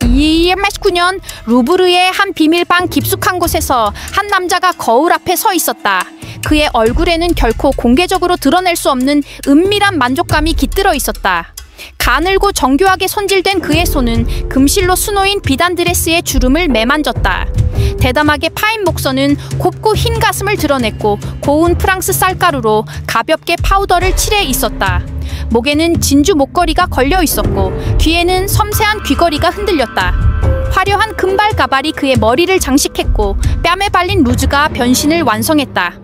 1919년 루브르의 한 비밀방 깊숙한 곳에서 한 남자가 거울 앞에 서 있었다. 그의 얼굴에는 결코 공개적으로 드러낼 수 없는 은밀한 만족감이 깃들어 있었다. 가늘고 정교하게 손질된 그의 손은 금실로 수놓인 비단 드레스의 주름을 매만졌다. 대담하게 파인 목선은 곱고 흰 가슴을 드러냈고 고운 프랑스 쌀가루로 가볍게 파우더를 칠해 있었다. 목에는 진주 목걸이가 걸려 있었고 귀에는 섬세한 귀걸이가 흔들렸다. 화려한 금발 가발이 그의 머리를 장식했고 뺨에 발린 루즈가 변신을 완성했다.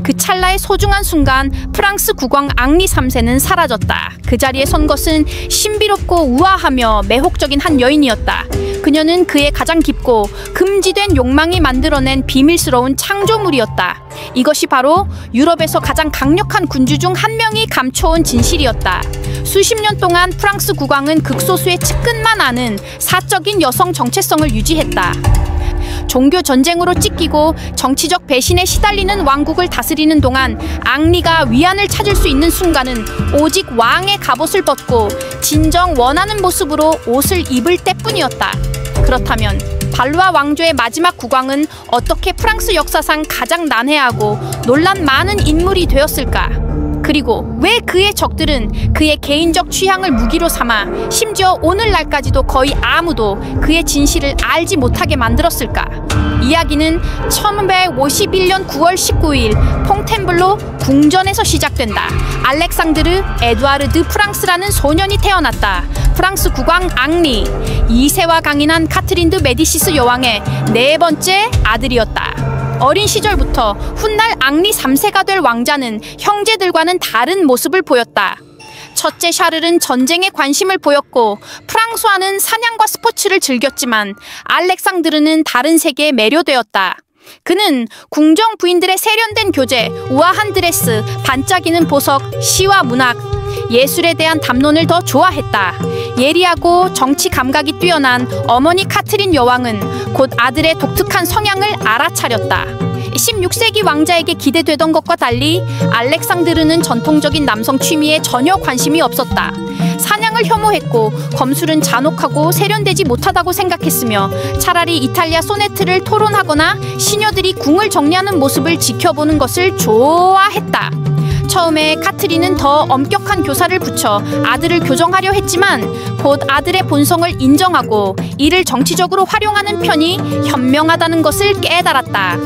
그 찰나의 소중한 순간 프랑스 국왕 앙리 3세는 사라졌다. 그 자리에 선 것은 신비롭고 우아하며 매혹적인 한 여인이었다. 그녀는 그의 가장 깊고 금지된 욕망이 만들어낸 비밀스러운 창조물이었다. 이것이 바로 유럽에서 가장 강력한 군주 중 한 명이 감춰온 진실이었다. 수십 년 동안 프랑스 국왕은 극소수의 측근만 아는 사적인 여성 정체성을 유지했다. 종교 전쟁으로 찢기고 정치적 배신에 시달리는 왕국을 다스리는 동안 앙리가 위안을 찾을 수 있는 순간은 오직 왕의 갑옷을 벗고 진정 원하는 모습으로 옷을 입을 때뿐이었다. 그렇다면 발루아 왕조의 마지막 국왕은 어떻게 프랑스 역사상 가장 난해하고 논란 많은 인물이 되었을까? 그리고 왜 그의 적들은 그의 개인적 취향을 무기로 삼아 심지어 오늘날까지도 거의 아무도 그의 진실을 알지 못하게 만들었을까? 이야기는 1551년 9월 19일 퐁텐블로 궁전에서 시작된다. 알렉상드르 에두아르 드 프랑스라는 소년이 태어났다. 프랑스 국왕 앙리 2세와 강인한 카트린 드 메디시스 여왕의 네 번째 아들이었다. 어린 시절부터 훗날 앙리 3세가 될 왕자는 형제들과는 다른 모습을 보였다. 첫째 샤를은 전쟁에 관심을 보였고 프랑스와는 사냥과 스포츠를 즐겼지만 알렉상드르는 다른 세계에 매료되었다. 그는 궁정 부인들의 세련된 교제, 우아한 드레스, 반짝이는 보석, 시와 문학, 예술에 대한 담론을 더 좋아했다. 예리하고 정치 감각이 뛰어난 어머니 카트린 여왕은 곧 아들의 독특한 성향을 알아차렸다. 16세기 왕자에게 기대되던 것과 달리 알렉상드르는 전통적인 남성 취미에 전혀 관심이 없었다. 사냥을 혐오했고 검술은 잔혹하고 세련되지 못하다고 생각했으며 차라리 이탈리아 소네트를 토론하거나 시녀들이 궁을 정리하는 모습을 지켜보는 것을 좋아했다. 처음에 카트린은 더 엄격한 교사를 붙여 아들을 교정하려 했지만 곧 아들의 본성을 인정하고 이를 정치적으로 활용하는 편이 현명하다는 것을 깨달았다.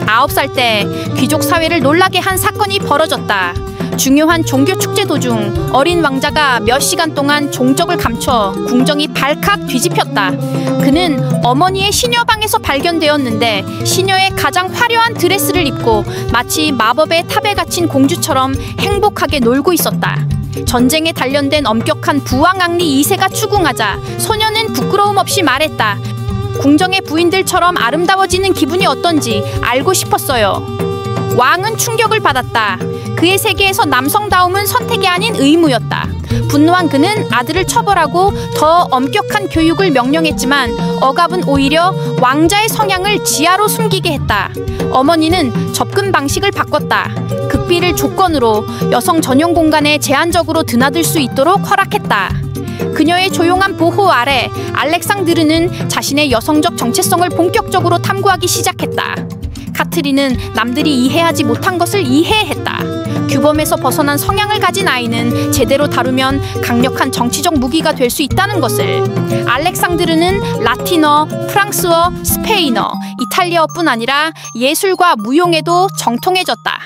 9살 때 귀족 사회를 놀라게 한 사건이 벌어졌다. 중요한 종교 축제 도중 어린 왕자가 몇 시간 동안 종적을 감춰 궁정이 발칵 뒤집혔다. 그는 어머니의 시녀방에서 발견되었는데 시녀의 가장 화려한 드레스를 입고 마치 마법의 탑에 갇힌 공주처럼 행복하게 놀고 있었다. 전쟁에 단련된 엄격한 부왕 앙리 2세가 추궁하자 소녀는 부끄러움 없이 말했다. 궁정의 부인들처럼 아름다워지는 기분이 어떤지 알고 싶었어요. 왕은 충격을 받았다. 그의 세계에서 남성다움은 선택이 아닌 의무였다. 분노한 그는 아들을 처벌하고 더 엄격한 교육을 명령했지만 억압은 오히려 왕자의 성향을 지하로 숨기게 했다. 어머니는 접근 방식을 바꿨다. 극비를 조건으로 여성 전용 공간에 제한적으로 드나들 수 있도록 허락했다. 그녀의 조용한 보호 아래 알렉상드르는 자신의 여성적 정체성을 본격적으로 탐구하기 시작했다. 카트린은 남들이 이해하지 못한 것을 이해했다. 규범에서 벗어난 성향을 가진 아이는 제대로 다루면 강력한 정치적 무기가 될 수 있다는 것을. 알렉상드르는 라틴어, 프랑스어, 스페인어, 이탈리아어뿐 아니라 예술과 무용에도 정통해졌다.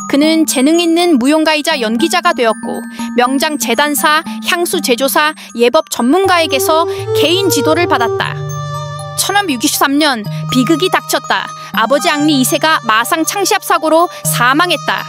그는 재능 있는 무용가이자 연기자가 되었고 명장 재단사, 향수 제조사, 예법 전문가에게서 개인 지도를 받았다. 1563년 비극이 닥쳤다. 아버지 앙리 2세가 마상 창시합 사고로 사망했다.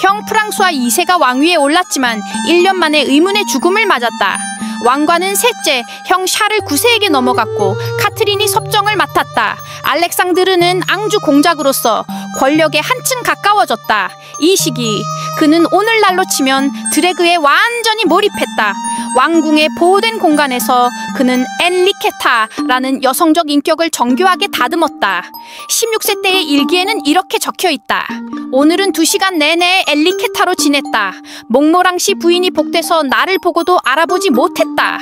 형 프랑스와 2세가 왕위에 올랐지만 1년 만에 의문의 죽음을 맞았다. 왕관은 셋째 형 샤를 9세에게 넘어갔고 카트린이 섭정을 맡았다. 알렉상드르는 앙주 공작으로서 권력에 한층 가까워졌다. 이 시기 그는 오늘날로 치면 드래그에 완전히 몰입했다. 왕궁의 보호된 공간에서 그는 엔리케타라는 여성적 인격을 정교하게 다듬었다. 16세 때의 일기에는 이렇게 적혀있다. 오늘은 2시간 내내 엔리케타로 지냈다. 몽모랑시 부인이 복돼서 나를 보고도 알아보지 못했다.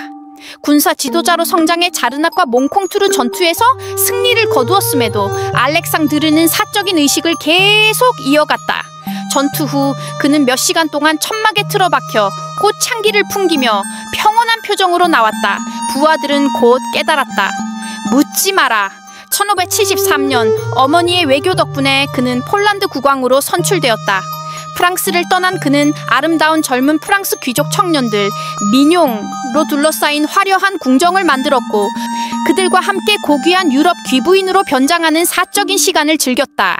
군사 지도자로 성장해 자르낙과 몽콩투르 전투에서 승리를 거두었음에도 알렉상드르는 사적인 의식을 계속 이어갔다. 전투 후 그는 몇 시간 동안 천막에 틀어박혀 꽃향기를 풍기며 평온한 표정으로 나왔다. 부하들은 곧 깨달았다. 묻지 마라. 1573년 어머니의 외교 덕분에 그는 폴란드 국왕으로 선출되었다. 프랑스를 떠난 그는 아름다운 젊은 프랑스 귀족 청년들 미뇽로 둘러싸인 화려한 궁정을 만들었고 그들과 함께 고귀한 유럽 귀부인으로 변장하는 사적인 시간을 즐겼다.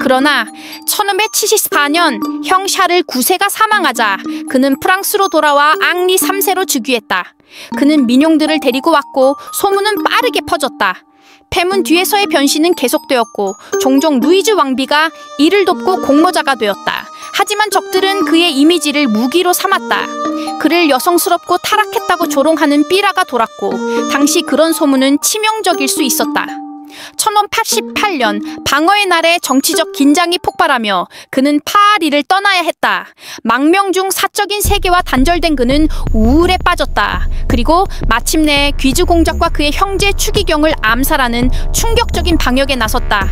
그러나 1574년 형 샤를 9세가 사망하자 그는 프랑스로 돌아와 앙리 3세로 즉위했다. 그는 민용들을 데리고 왔고 소문은 빠르게 퍼졌다. 폐문 뒤에서의 변신은 계속되었고 종종 루이즈 왕비가 이를 돕고 공모자가 되었다. 하지만 적들은 그의 이미지를 무기로 삼았다. 그를 여성스럽고 타락했다고 조롱하는 삐라가 돌았고 당시 그런 소문은 치명적일 수 있었다. 1588년 방어의 날에 정치적 긴장이 폭발하며 그는 파리를 떠나야 했다. 망명 중 사적인 세계와 단절된 그는 우울에 빠졌다. 그리고 마침내 귀즈 공작과 그의 형제 추기경을 암살하는 충격적인 방역에 나섰다.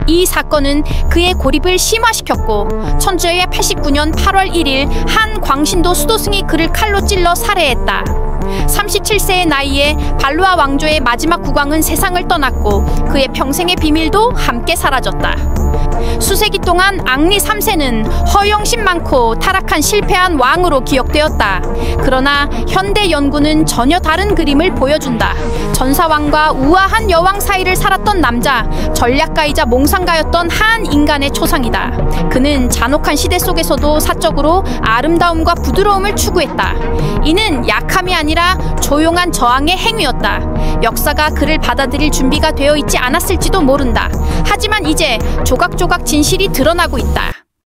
이 사건은 그의 고립을 심화시켰고 1989년 8월 1일 한 광신도 수도승이 그를 칼로 찔러 살해했다. 37세의 나이에 발루아 왕조의 마지막 국왕은 세상을 떠났고 그의 평생의 비밀도 함께 사라졌다. 수세기 동안 앙리 3세는 허영심 많고 타락한 실패한 왕으로 기억되었다. 그러나 현대 연구는 전혀 다른 그림을 보여준다. 전사왕과 우아한 여왕 사이를 살았던 남자, 전략가이자 몽상가였던 한 인간의 초상이다. 그는 잔혹한 시대 속에서도 사적으로 아름다움과 부드러움을 추구했다. 이는 약함이 아니라 조용한 저항의 행위였다. 역사가 그를 받아들일 준비가 되어 있지 않았을지도 모른다. 하지만 이제 조각조각 진실이 드러나고 있다.